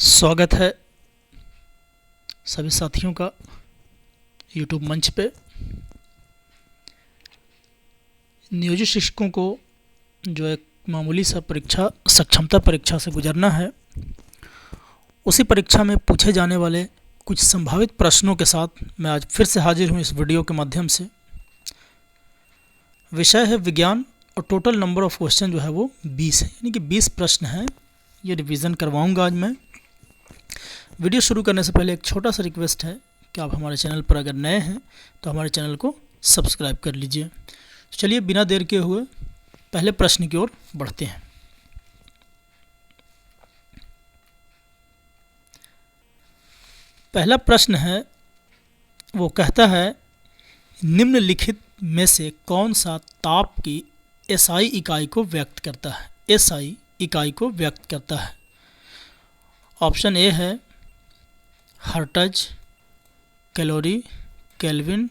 स्वागत है सभी साथियों का YouTube मंच पे। नियोजित शिक्षकों को जो एक मामूली सा परीक्षा सक्षमता परीक्षा से गुजरना है, उसी परीक्षा में पूछे जाने वाले कुछ संभावित प्रश्नों के साथ मैं आज फिर से हाजिर हूँ इस वीडियो के माध्यम से। विषय है विज्ञान और टोटल नंबर ऑफ क्वेश्चन जो है वो 20 है, यानी कि 20 प्रश्न हैं। ये रिवीजन करवाऊँगा आज मैं। वीडियो शुरू करने से पहले एक छोटा सा रिक्वेस्ट है कि आप हमारे चैनल पर अगर नए हैं तो हमारे चैनल को सब्सक्राइब कर लीजिए। तो चलिए बिना देर के हुए पहले प्रश्न की ओर बढ़ते हैं। पहला प्रश्न है, वो कहता है निम्नलिखित में से कौन सा ताप की एसआई इकाई को व्यक्त करता है। एसआई इकाई को व्यक्त करता है। ऑप्शन ए है हर्ट्ज, कैलोरी, केल्विन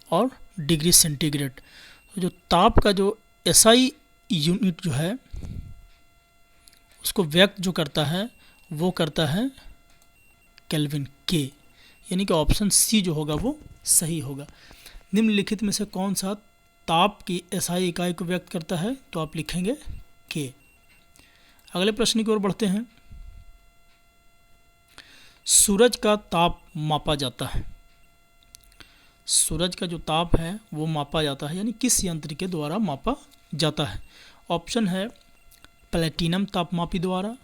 और डिग्री सेंटीग्रेड। तो जो ताप का जो एसआई यूनिट जो है उसको व्यक्त जो करता है वो करता है केल्विन के, यानी कि ऑप्शन सी जो होगा वो सही होगा। निम्नलिखित में से कौन सा ताप की एसआई इकाई को व्यक्त करता है, तो आप लिखेंगे के। अगले प्रश्न की ओर बढ़ते हैं। सूरज का ताप मापा जाता है। सूरज का जो ताप है वो मापा जाता है, यानी किस यंत्र के द्वारा मापा जाता है। ऑप्शन है प्लेटिनम तापमापी द्वारा,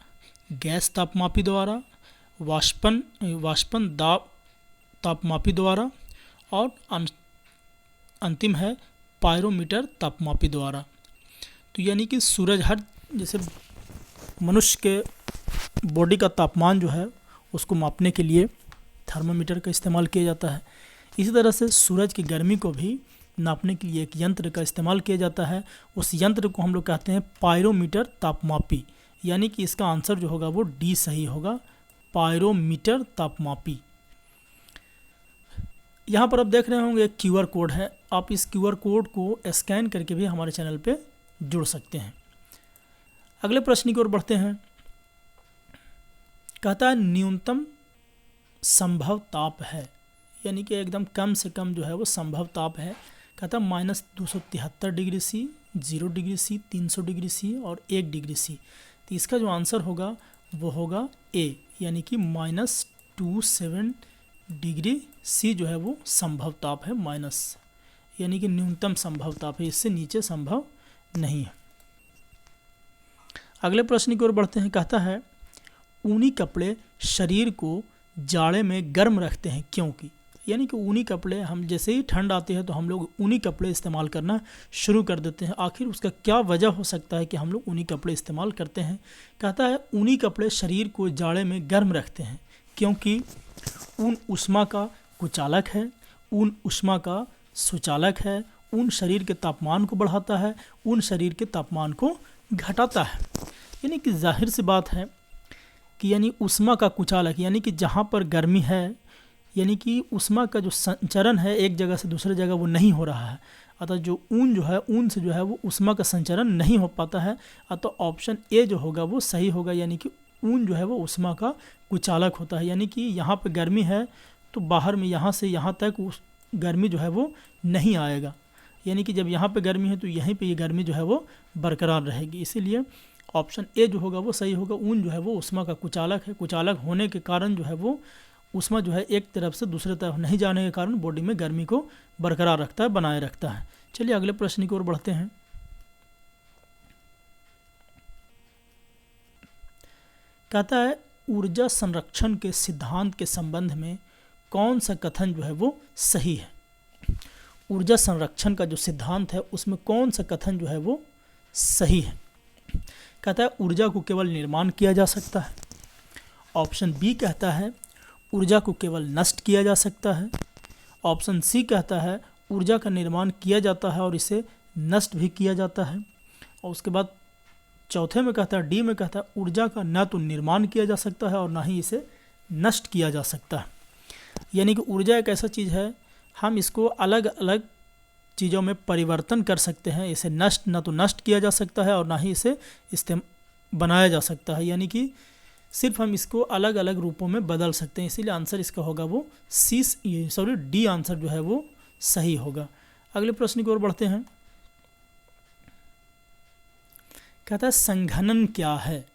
गैस तापमापी द्वारा, वाष्पन दाब तापमापी द्वारा और अंतिम है पायरोमीटर तापमापी द्वारा। तो यानी कि सूरज हर जैसे मनुष्य के बॉडी का तापमान जो है उसको मापने के लिए थर्मामीटर का इस्तेमाल किया जाता है। इसी तरह से सूरज की गर्मी को भी नापने के लिए एक यंत्र का इस्तेमाल किया जाता है। उस यंत्र को हम लोग कहते हैं पायरोमीटर तापमापी, यानी कि इसका आंसर जो होगा वो डी सही होगा, पायरोमीटर तापमापी। यहाँ पर आप देख रहे होंगे एक क्यूआर कोड है। आप इस क्यूआर कोड को स्कैन करके भी हमारे चैनल पे जुड़ सकते हैं। अगले प्रश्न की ओर बढ़ते हैं। कहता है न्यूनतम संभव ताप है, यानी कि एकदम कम से कम जो है वो संभव ताप है। कहता है -273 degree C, 0 degree C, 300 degree C और 1 डिग्री सी। तो इसका जो आंसर होगा वो होगा ए, यानी कि -27 डिग्री सी जो है वो संभव ताप है, माइनस, यानी कि न्यूनतम संभव ताप है, इससे नीचे संभव नहीं है। अगले प्रश्न की ओर बढ़ते हैं। कहता है ऊनी कपड़े शरीर को जाड़े में गर्म रखते हैं क्योंकि, यानी कि ऊनी कपड़े हम जैसे ही ठंड आती है तो हम लोग ऊनी कपड़े इस्तेमाल करना शुरू कर देते हैं। आखिर उसका क्या वजह हो सकता है कि हम लोग ऊनी कपड़े इस्तेमाल करते हैं। कहता है ऊनी कपड़े शरीर को जाड़े में गर्म रखते हैं क्योंकि ऊन ऊष्मा का कुचालक है, ऊन ऊष्मा का सुचालक है, ऊन शरीर के तापमान को बढ़ाता है, ऊन शरीर के तापमान को घटाता है। यानी कि जाहिर सी बात है कि यानी ऊष्मा का कुचालक, यानी कि जहाँ पर गर्मी है, यानी कि ऊष्मा का जो संचरण है एक जगह से दूसरे जगह वो नहीं हो रहा है। अतः जो ऊन जो है, ऊन से जो है वो ऊष्मा का संचरण नहीं हो पाता है। अतः ऑप्शन ए जो होगा वो सही होगा, यानी कि ऊन जो है वो ऊष्मा का कुचालक होता है। यानी कि यहाँ पर गर्मी है तो बाहर में यहाँ से यहाँ तक उस गर्मी जो है वो नहीं आएगा, यानी कि जब यहाँ पे गर्मी है तो यहीं पे ये गर्मी जो है वो बरकरार रहेगी। इसीलिए ऑप्शन ए जो होगा वो सही होगा। ऊन जो है वो ऊष्मा का कुचालक है। कुचालक होने के कारण जो है वो ऊष्मा जो है एक तरफ से दूसरे तरफ नहीं जाने के कारण बॉडी में गर्मी को बरकरार रखता है, बनाए रखता है। चलिए अगले प्रश्न की ओर बढ़ते हैं। कहता है ऊर्जा संरक्षण के सिद्धांत के संबंध में कौन सा कथन जो है वो सही है। ऊर्जा संरक्षण का जो सिद्धांत है उसमें कौन सा कथन जो है वो सही है। कहता है ऊर्जा को केवल निर्माण किया जा सकता है। ऑप्शन बी कहता है ऊर्जा को केवल नष्ट किया जा सकता है। ऑप्शन सी कहता है ऊर्जा का निर्माण किया जाता है और इसे नष्ट भी किया जाता है। और उसके बाद चौथे में कहता है, डी में कहता है ऊर्जा का न तो निर्माण किया जा सकता है और ना ही इसे नष्ट किया जा सकता है। यानी कि ऊर्जा एक ऐसा चीज़ है, हम इसको अलग अलग चीज़ों में परिवर्तन कर सकते हैं। इसे नष्ट ना तो नष्ट किया जा सकता है और ना ही इसे बनाया जा सकता है। यानी कि सिर्फ हम इसको अलग अलग रूपों में बदल सकते हैं, इसीलिए आंसर इसका होगा वो डी आंसर जो है वो सही होगा। अगले प्रश्न की ओर बढ़ते हैं। कहता है संघनन क्या है?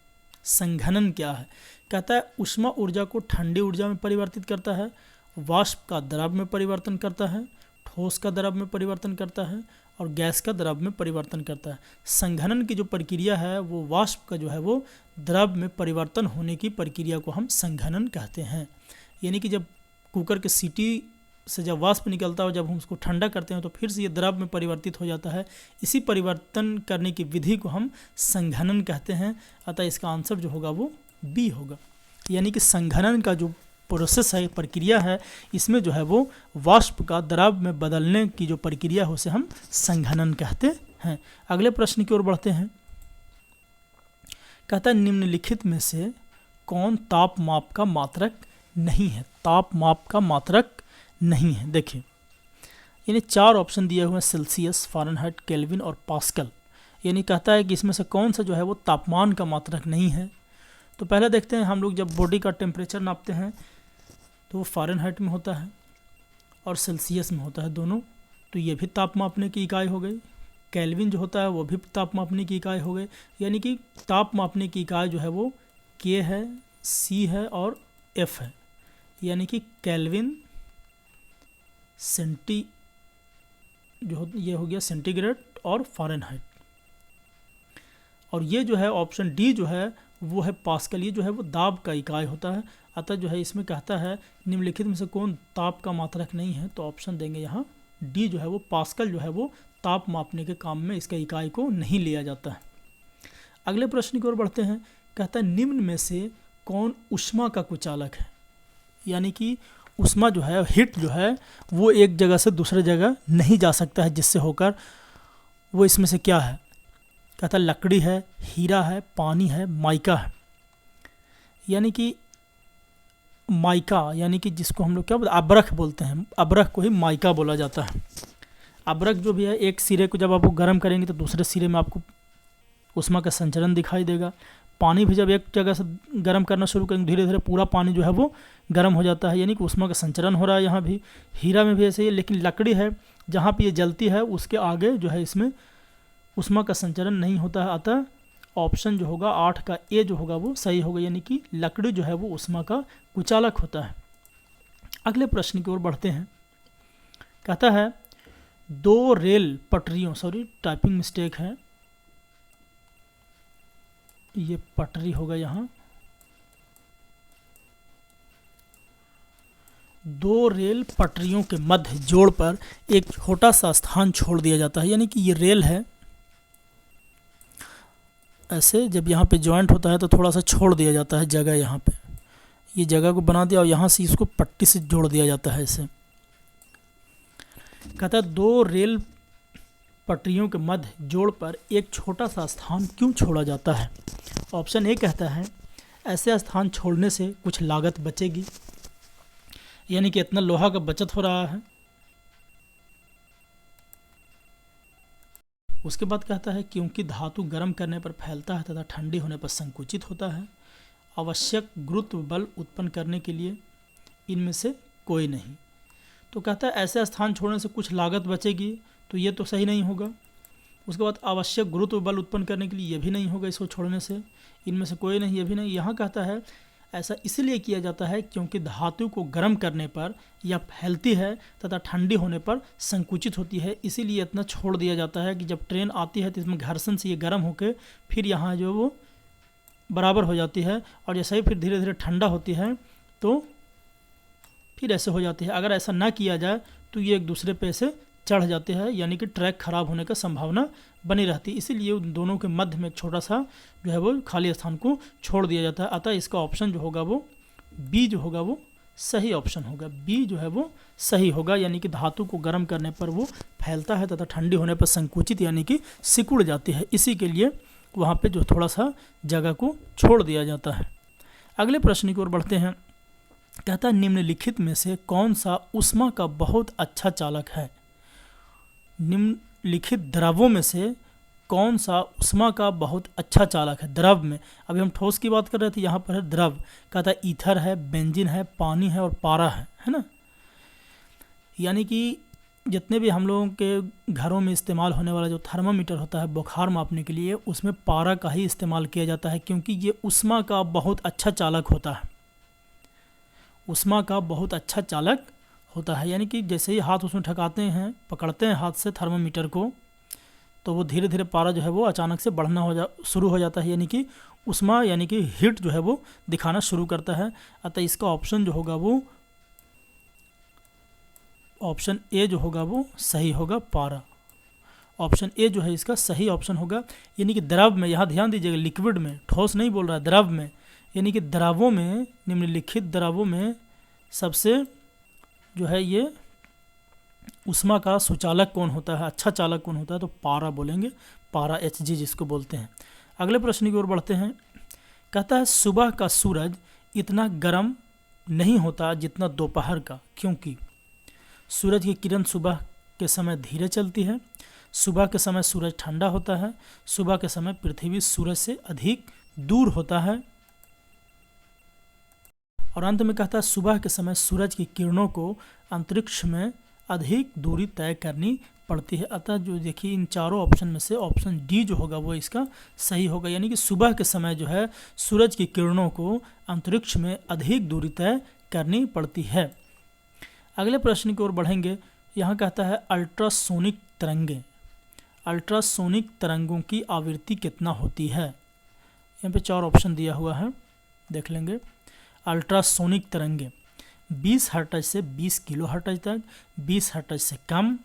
संघनन क्या है? कहता है ऊष्मा ऊर्जा को ठंडी ऊर्जा में परिवर्तित करता है, वाष्प का द्रव में परिवर्तन करता है, ठोस का द्रव में परिवर्तन करता है और गैस का द्रव में परिवर्तन करता है। संघनन की जो प्रक्रिया है वो वाष्प का जो है वो द्रव में परिवर्तन होने की प्रक्रिया को हम संघनन कहते हैं। यानी कि जब कुकर के सीटी से जब वाष्प निकलता है और जब हम उसको ठंडा करते हैं तो फिर से ये द्रव में परिवर्तित हो जाता है। इसी परिवर्तन करने की विधि को हम संघनन कहते हैं। अतः इसका आंसर जो होगा वो बी होगा। यानी कि संघनन का जो प्रोसेस है, प्रक्रिया है, इसमें जो है वो वाष्प का द्रव में बदलने की जो प्रक्रिया है उसे हम संघनन कहते हैं। अगले प्रश्न की ओर बढ़ते हैं। कहता है निम्नलिखित में से कौन ताप माप का मात्रक नहीं है? ताप माप का मात्रक नहीं है। देखिए यानी 4 ऑप्शन दिए हुए हैं, सेल्सियस, फ़ारेनहाइट, केल्विन और पास्कल। यानी कहता है कि इसमें से कौन सा जो है वो तापमान का मात्रक नहीं है। तो पहले देखते हैं, हम लोग जब बॉडी का टेम्परेचर नापते हैं तो वो फ़ारेनहाइट में होता है और सेल्सियस में होता है दोनों, तो ये भी ताप मापने की इकाई हो गई। केल्विन जो होता है वो भी ताप मापने की इकाई हो गई। यानी कि ताप मापने की इकाई जो है वो के है, सी है और एफ है। यानी कि केल्विन, सेंटी जो ये हो गया सेंटीग्रेड और फ़ारेनहाइट, और ये जो है ऑप्शन डी जो है वो है पास्कल। ये जो है वो दाब का इकाई होता है। अतः जो है इसमें कहता है निम्नलिखित में से कौन ताप का मात्रक नहीं है, तो ऑप्शन देंगे यहाँ डी जो है वो पास्कल जो है वो ताप मापने के काम में इसका इकाई को नहीं लिया जाता है। अगले प्रश्न की ओर बढ़ते हैं। कहता है निम्न में से कौन ऊष्मा का कुचालक है? यानी कि ऊष्मा जो है, हीट जो है वो एक जगह से दूसरे जगह नहीं जा सकता है, जिससे होकर वो इसमें से क्या है? कहता है लकड़ी है, हीरा है, पानी है, माइका है। यानी कि माइका यानी कि जिसको हम लोग क्या बोलते हैं, अबरख बोलते हैं, अबरख को ही माइका बोला जाता है। अबरख जो भी है, एक सिरे को जब आप गर्म करेंगे तो दूसरे सिरे में आपको ऊष्मा का संचरण दिखाई देगा। पानी भी जब एक जगह से गर्म करना शुरू करेंगे धीरे धीरे पूरा पानी जो है वो गर्म हो जाता है, यानी कि ऊष्मा का संचरण हो रहा है। यहाँ भी हीरा में भी ऐसे ही, लेकिन लकड़ी है जहाँ पे ये जलती है उसके आगे जो है इसमें ऊष्मा का संचरण नहीं होता है। अतः ऑप्शन जो होगा 8 का ए जो होगा वो सही होगा, यानी कि लकड़ी जो है वो ऊष्मा का कुचालक होता है। अगले प्रश्न की ओर बढ़ते हैं। कहता है 2 रेल पटरियों, सॉरी टाइपिंग मिस्टेक है, ये पटरी होगा यहाँ, 2 रेल पटरियों के मध्य जोड़ पर एक छोटा सा स्थान छोड़ दिया जाता है। यानी कि ये रेल है, ऐसे जब यहाँ पे जॉइंट होता है तो थोड़ा सा छोड़ दिया जाता है जगह, यहाँ पे ये जगह को बना दिया और यहाँ से इसको पट्टी से जोड़ दिया जाता है ऐसे। कहता है 2 रेल पटरियों के मध्य जोड़ पर एक छोटा सा स्थान क्यों छोड़ा जाता है? ऑप्शन ए कहता है ऐसे स्थान छोड़ने से कुछ लागत बचेगी, यानी कि इतना लोहा का बचत हो रहा है। उसके बाद कहता है क्योंकि धातु गर्म करने पर फैलता है तथा ठंडी होने पर संकुचित होता है, आवश्यक गुरुत्व बल उत्पन्न करने के लिए इनमें से कोई नहीं। तो कहता है ऐसे स्थान छोड़ने से कुछ लागत बचेगी, तो ये तो सही नहीं होगा। उसके बाद आवश्यक गुरुत्व बल उत्पन्न करने के लिए ये भी नहीं होगा, इसको छोड़ने से इनमें से कोई नहीं, ये भी नहीं। यहाँ कहता है ऐसा इसलिए किया जाता है क्योंकि धातु को गर्म करने पर यह फैलती है तथा ठंडी होने पर संकुचित होती है, इसीलिए इतना छोड़ दिया जाता है कि जब ट्रेन आती है तो इसमें घर्षण से ये गर्म होकर फिर यहाँ जो वो बराबर हो जाती है, और जैसे ही फिर धीरे धीरे ठंडा होती है तो फिर ऐसे हो जाती है। अगर ऐसा ना किया जाए तो ये एक दूसरे पे से चढ़ जाते हैं, यानी कि ट्रैक खराब होने का संभावना बनी रहती है। इसीलिए उन दोनों के मध्य में छोटा सा जो है वो खाली स्थान को छोड़ दिया जाता है। अतः इसका ऑप्शन जो होगा वो बी जो होगा वो सही ऑप्शन होगा। बी जो है वो सही होगा, यानी कि धातु को गर्म करने पर वो फैलता है तथा ठंडी होने पर संकुचित यानी कि सिकुड़ जाती है, इसी के लिए वहाँ पे जो थोड़ा सा जगह को छोड़ दिया जाता है। अगले प्रश्न की ओर बढ़ते हैं। कहता है निम्नलिखित में से कौन सा ऊष्मा का बहुत अच्छा चालक है? निम्नलिखित द्रवों में से कौन सा ऊष्मा का बहुत अच्छा चालक है द्रव में? अभी हम ठोस की बात कर रहे थे, यहाँ पर है द्रव। कहता है ईथर है, बेंजीन है, पानी है और पारा है ना। यानी कि जितने भी हम लोगों के घरों में इस्तेमाल होने वाला जो थर्मामीटर होता है बुखार मापने के लिए, उसमें पारा का ही इस्तेमाल किया जाता है, क्योंकि ये ऊष्मा का बहुत अच्छा चालक होता है। ऊष्मा का बहुत अच्छा चालक होता है। यानी कि जैसे ही हाथ उसमें ठकाते हैं, पकड़ते हैं हाथ से थर्मामीटर को, तो वो धीरे धीरे पारा जो है वो अचानक से बढ़ना शुरू हो जाता है। यानी कि ऊष्मा यानी कि हीट जो है वो दिखाना शुरू करता है। अतः इसका ऑप्शन जो होगा वो ऑप्शन ए जो होगा वो सही होगा, पारा। ऑप्शन ए जो है इसका सही ऑप्शन होगा। यानी कि द्रव में, यहाँ ध्यान दीजिएगा, लिक्विड में, ठोस नहीं बोल रहा है, द्रव में, यानी कि द्रवों में, निम्नलिखित द्रवों में सबसे जो है ये ऊष्मा का सुचालक कौन होता है, अच्छा चालक कौन होता है, तो पारा बोलेंगे, पारा Hg जिसको बोलते हैं। अगले प्रश्न की ओर बढ़ते हैं। कहता है सुबह का सूरज इतना गर्म नहीं होता जितना दोपहर का, क्योंकि सूरज की किरण सुबह के समय धीरे चलती है, सुबह के समय सूरज ठंडा होता है, सुबह के समय पृथ्वी सूरज से अधिक दूर होता है, और अंत में कहता है सुबह के समय सूरज की किरणों को अंतरिक्ष में अधिक दूरी तय करनी पड़ती है। अतः जो देखिए इन चारों ऑप्शन में से ऑप्शन डी जो होगा वो इसका सही होगा। यानी कि सुबह के समय जो है सूरज की किरणों को अंतरिक्ष में अधिक दूरी तय करनी पड़ती है। अगले प्रश्न की ओर बढ़ेंगे। यहाँ कहता है अल्ट्रासोनिक तरंगे, अल्ट्रासोनिक तरंगों की आवृत्ति कितना होती है? यहाँ पे चार ऑप्शन दिया हुआ है, देख लेंगे। अल्ट्रासोनिक तरंगे 20 हर्ट्ज से 20 किलो हर्ट्ज तक, 20 हर्ट्ज से कम,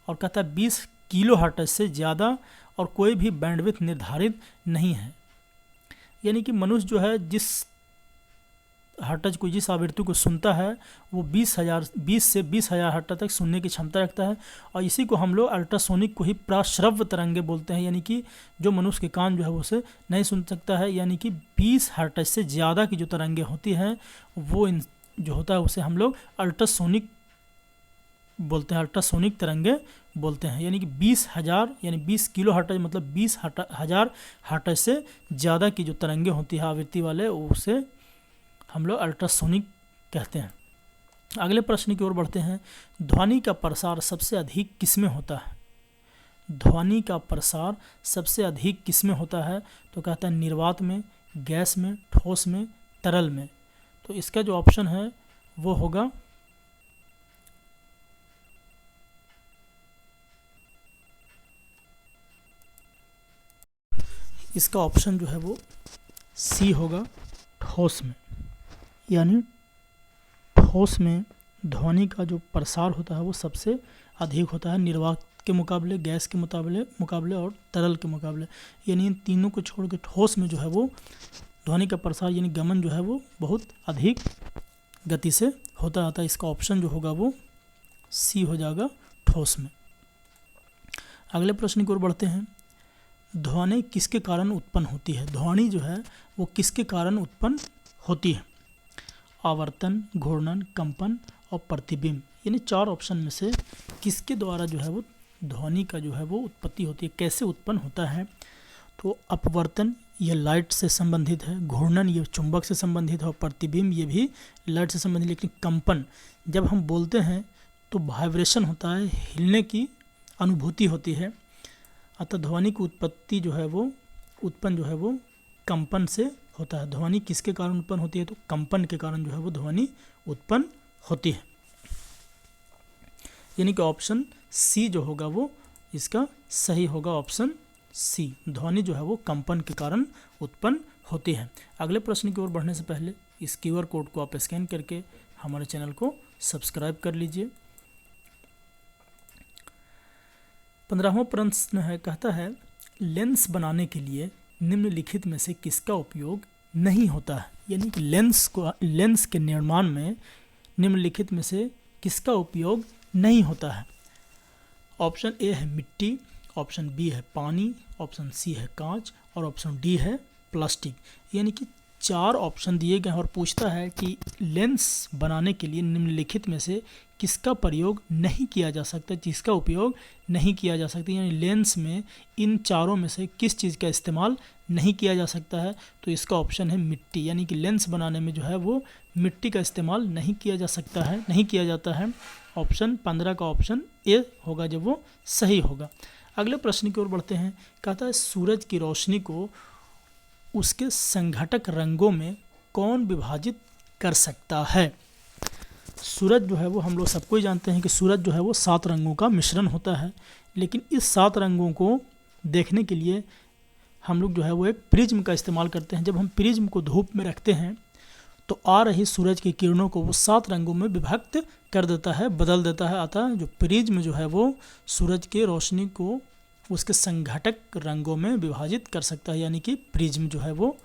और कहता है 20 किलो हर्ट्ज से ज़्यादा, और कोई भी बैंडविड्थ निर्धारित नहीं है। यानी कि मनुष्य जो है जिस हर्ट्ज को, जिस आवृत्ति को सुनता है वो 20 से 20,000 हर्ट्ज तक सुनने की क्षमता रखता है, और इसी को हम लोग अल्ट्रासोनिक को ही प्राश्रव्य तरंगे बोलते हैं। यानी कि जो मनुष्य के कान जो है वो उसे नहीं सुन सकता है। यानी कि 20 हर्ट्ज से ज़्यादा की जो तरंगे होती हैं वो जो होता है उसे हम लोग अल्ट्रासोनिक बोलते हैं, अल्ट्रासोनिक तरंगे बोलते हैं। यानी कि 20,000 यानी 20 किलो हर्ट्ज मतलब 20,000 हर्ट्ज से ज़्यादा की जो तरंगे होती है आवृत्ति वाले, उसे हम लोग अल्ट्रासोनिक कहते हैं। अगले प्रश्न की ओर बढ़ते हैं। ध्वनि का प्रसार सबसे अधिक किस में होता है? ध्वनि का प्रसार सबसे अधिक किस में होता है? तो कहता है निर्वात में, गैस में, ठोस में, तरल में। तो इसका जो ऑप्शन है वो होगा इसका ऑप्शन जो है वो सी होगा, ठोस में। यानी ठोस में ध्वनि का जो प्रसार होता है वो सबसे अधिक होता है निर्वात के मुकाबले, गैस के मुकाबले और तरल के मुकाबले। यानी इन तीनों को छोड़ के ठोस में जो है वो ध्वनि का प्रसार यानी गमन जो है वो बहुत अधिक गति से होता है। इसका ऑप्शन जो होगा वो सी हो जाएगा, ठोस में। अगले प्रश्न की ओर बढ़ते हैं। ध्वनि किसके कारण उत्पन्न होती है? ध्वनि जो है वो किसके कारण उत्पन्न होती है? आवर्तन, घूर्णन, कंपन और प्रतिबिंब। यानी चार ऑप्शन में से किसके द्वारा जो है वो ध्वनि का जो है वो उत्पत्ति होती है, कैसे उत्पन्न होता है? तो अपवर्तन ये लाइट से संबंधित है, घूर्णन ये चुंबक से संबंधित है और प्रतिबिंब ये भी लाइट से संबंधित। लेकिन कंपन जब हम बोलते हैं तो वाइब्रेशन होता है, हिलने की अनुभूति होती है। अतः ध्वनि की उत्पत्ति जो है वो उत्पन्न जो है वो कंपन से होता है। ध्वनि किसके कारण उत्पन्न होती है? तो कंपन के कारण जो है वो ध्वनि उत्पन्न होती है। यानी कि ऑप्शन सी जो होगा वो इसका सही होगा, ऑप्शन सी। ध्वनि जो है वो कंपन के कारण उत्पन्न होती है। अगले प्रश्न की ओर बढ़ने से पहले इस QR कोड को आप स्कैन करके हमारे चैनल को सब्सक्राइब कर लीजिए। 15वां प्रश्न है, कहता है लेंस बनाने के लिए निम्नलिखित में से किसका उपयोग नहीं होता है? यानी कि लेंस के निर्माण में निम्नलिखित में से किसका उपयोग नहीं होता है? ऑप्शन ए है मिट्टी, ऑप्शन बी है पानी, ऑप्शन सी है कांच और ऑप्शन डी है प्लास्टिक। यानी कि 4 ऑप्शन दिए गए हैं और पूछता है कि लेंस बनाने के लिए निम्नलिखित में से किसका प्रयोग नहीं किया जा सकता, जिसका उपयोग नहीं किया जा सकता, यानी लेंस में इन चारों में से किस चीज़ का इस्तेमाल नहीं किया जा सकता है। तो इसका ऑप्शन है मिट्टी, यानी कि लेंस बनाने में जो है वो मिट्टी का इस्तेमाल नहीं किया जा सकता है, नहीं किया जाता है। ऑप्शन 15 का ऑप्शन ए होगा जब वो सही होगा। अगले प्रश्न की ओर बढ़ते हैं। कहता है सूरज की रोशनी को उसके संघटक रंगों में कौन विभाजित कर सकता है। सूरज जो है वो हम लोग सबको ही जानते हैं कि सूरज जो है वो 7 रंगों का मिश्रण होता है, लेकिन इस 7 रंगों को देखने के लिए हम लोग जो है वो एक प्रिज्म का इस्तेमाल करते हैं। जब हम प्रिज्म को धूप में रखते हैं तो आ रही सूरज की किरणों को वो 7 रंगों में विभक्त कर देता है, बदल देता है। अतः जो प्रिज्म जो है वो सूरज की रोशनी को उसके संघटक रंगों में विभाजित कर सकता है, यानी कि प्रिज्म जो है वो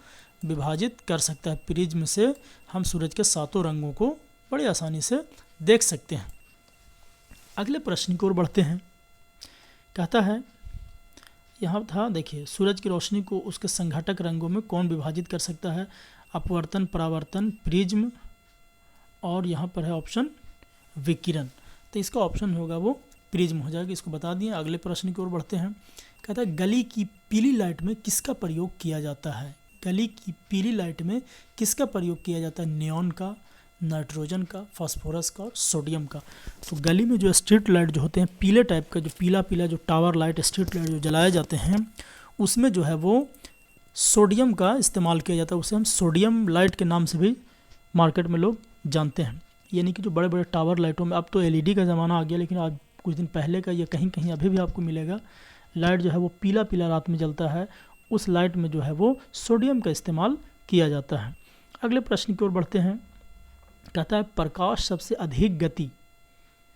विभाजित कर सकता है। प्रिज्म से हम सूरज के 7 रंगों को बड़ी आसानी से देख सकते हैं। अगले प्रश्न की ओर बढ़ते हैं। कहता है यहाँ था, देखिए, सूरज की रोशनी को उसके संघटक रंगों में कौन विभाजित कर सकता है। अपवर्तन, परावर्तन, प्रिज्म और यहाँ पर है ऑप्शन विकिरण। तो इसका ऑप्शन होगा वो प्रिज्म हो जाएगा, इसको बता दिए। अगले प्रश्न की ओर बढ़ते हैं। कहता है गली की पीली लाइट में किसका प्रयोग किया जाता है। गली की पीली लाइट में किसका प्रयोग किया जाता है। नियॉन का, नाइट्रोजन का, फास्फोरस का और सोडियम का। तो गली में जो स्ट्रीट लाइट जो होते हैं पीले टाइप का, जो पीला पीला जो टावर लाइट, स्ट्रीट लाइट जो जलाए जाते हैं, उसमें जो है वो सोडियम का इस्तेमाल किया जाता है। उसे हम सोडियम लाइट के नाम से भी मार्केट में लोग जानते हैं। यानी कि जो बड़े बड़े टावर लाइटों में, अब तो एलईडी का ज़माना आ गया, लेकिन आज कुछ दिन पहले का ये कहीं कहीं अभी भी आपको मिलेगा, लाइट जो है वो पीला पीला रात में जलता है, उस लाइट में जो है वो सोडियम का इस्तेमाल किया जाता है। अगले प्रश्न की ओर बढ़ते हैं। कहता है प्रकाश सबसे अधिक गति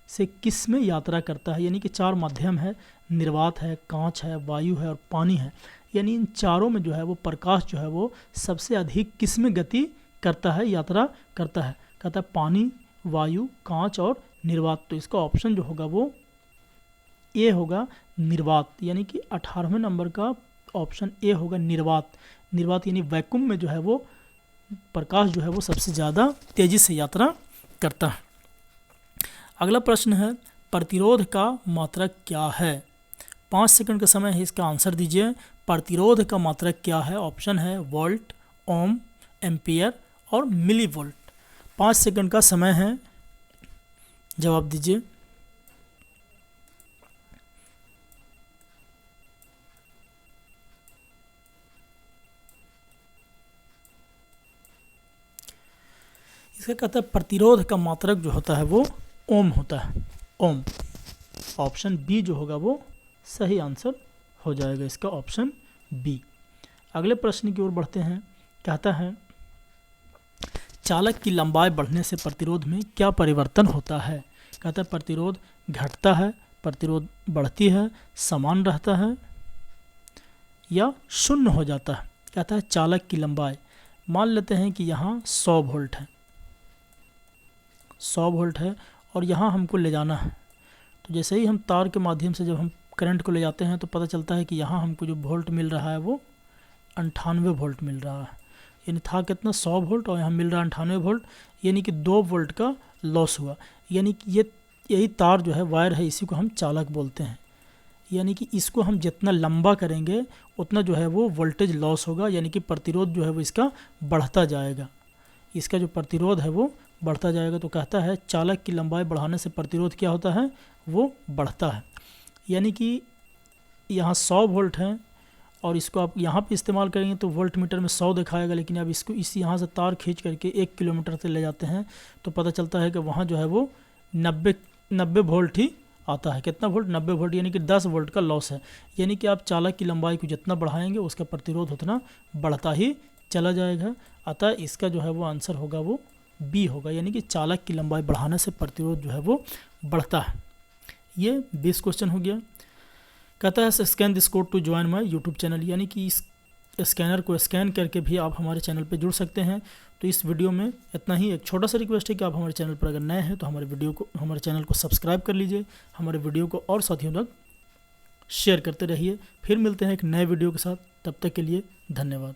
से किस में यात्रा करता है। यानी कि 4 माध्यम है, निर्वात है, कांच है, वायु है और पानी है। यानी इन चारों में जो है वो प्रकाश जो है वो सबसे अधिक किस में गति करता है, यात्रा करता है। कहता है पानी, वायु, कांच और निर्वात। तो इसका ऑप्शन जो होगा वो ए होगा, निर्वात। यानी कि 18वें नंबर का ऑप्शन ए होगा, निर्वात। निर्वात यानी वैक्यूम में जो है वो प्रकाश जो है वो सबसे ज़्यादा तेज़ी से यात्रा करता है। अगला प्रश्न है प्रतिरोध का मात्रक क्या है। 5 सेकंड का समय है, इसका आंसर दीजिए। प्रतिरोध का मात्रक क्या है। ऑप्शन है वोल्ट, ओम, एम्पियर और मिली वोल्ट। 5 सेकंड का समय है, जवाब दीजिए। इसका कहता है प्रतिरोध का मात्रक जो होता है वो ओम होता है, ओम। ऑप्शन बी जो होगा वो सही आंसर हो जाएगा, इसका ऑप्शन बी। अगले प्रश्न की ओर बढ़ते हैं। कहता है चालक की लंबाई बढ़ने से प्रतिरोध में क्या परिवर्तन होता है। कहता है प्रतिरोध घटता है, प्रतिरोध बढ़ती है, समान रहता है या शून्य हो जाता है। कहता है चालक की लंबाई, मान लेते हैं कि यहाँ 100 वोल्ट है, 100 वोल्ट है और यहाँ हमको ले जाना है। तो जैसे ही हम तार के माध्यम से जब हम करंट को ले जाते हैं तो पता चलता है कि यहाँ हमको जो वोल्ट मिल रहा है वो 98 वोल्ट मिल रहा है। यानी था कितना, 100 वोल्ट और यहाँ मिल रहा है 98 वोल्ट, यानी कि 2 वोल्ट का लॉस हुआ। यानी कि यही तार जो है, वायर है, इसी को हम चालक बोलते हैं। यानी कि इसको हम जितना लंबा करेंगे उतना जो है वो वोल्टेज लॉस होगा, यानी कि प्रतिरोध जो है वो इसका बढ़ता जाएगा। इसका जो प्रतिरोध है वो बढ़ता जाएगा। तो कहता है चालक की लंबाई बढ़ाने से प्रतिरोध क्या होता है, वो बढ़ता है। यानी कि यहाँ 100 वोल्ट है और इसको आप यहाँ पे इस्तेमाल करेंगे तो वोल्ट मीटर में 100 दिखाएगा, लेकिन अब इसको यहाँ से तार खींच करके 1 किलोमीटर से ले जाते हैं तो पता चलता है कि वहाँ जो है वो 90 वोल्ट ही आता है। कितना वोल्ट, 90 वोल्ट, यानी कि 10 वोल्ट का लॉस है। यानी कि आप चालक की लंबाई को जितना बढ़ाएंगे उसका प्रतिरोध उतना बढ़ता ही चला जाएगा। अतः इसका जो है वो आंसर होगा वो बी होगा, यानी कि चालक की लंबाई बढ़ाने से प्रतिरोध जो है वो बढ़ता है। ये 20 क्वेश्चन हो गया। कहता है scan this code to join my YouTube channel, यानी कि इस स्कैनर को स्कैन करके भी आप हमारे चैनल पे जुड़ सकते हैं। तो इस वीडियो में इतना ही। एक छोटा सा रिक्वेस्ट है कि आप हमारे चैनल पर अगर नए हैं तो हमारे चैनल को सब्सक्राइब कर लीजिए, हमारे वीडियो को और साथियों तक शेयर करते रहिए। फिर मिलते हैं एक नए वीडियो के साथ, तब तक के लिए धन्यवाद।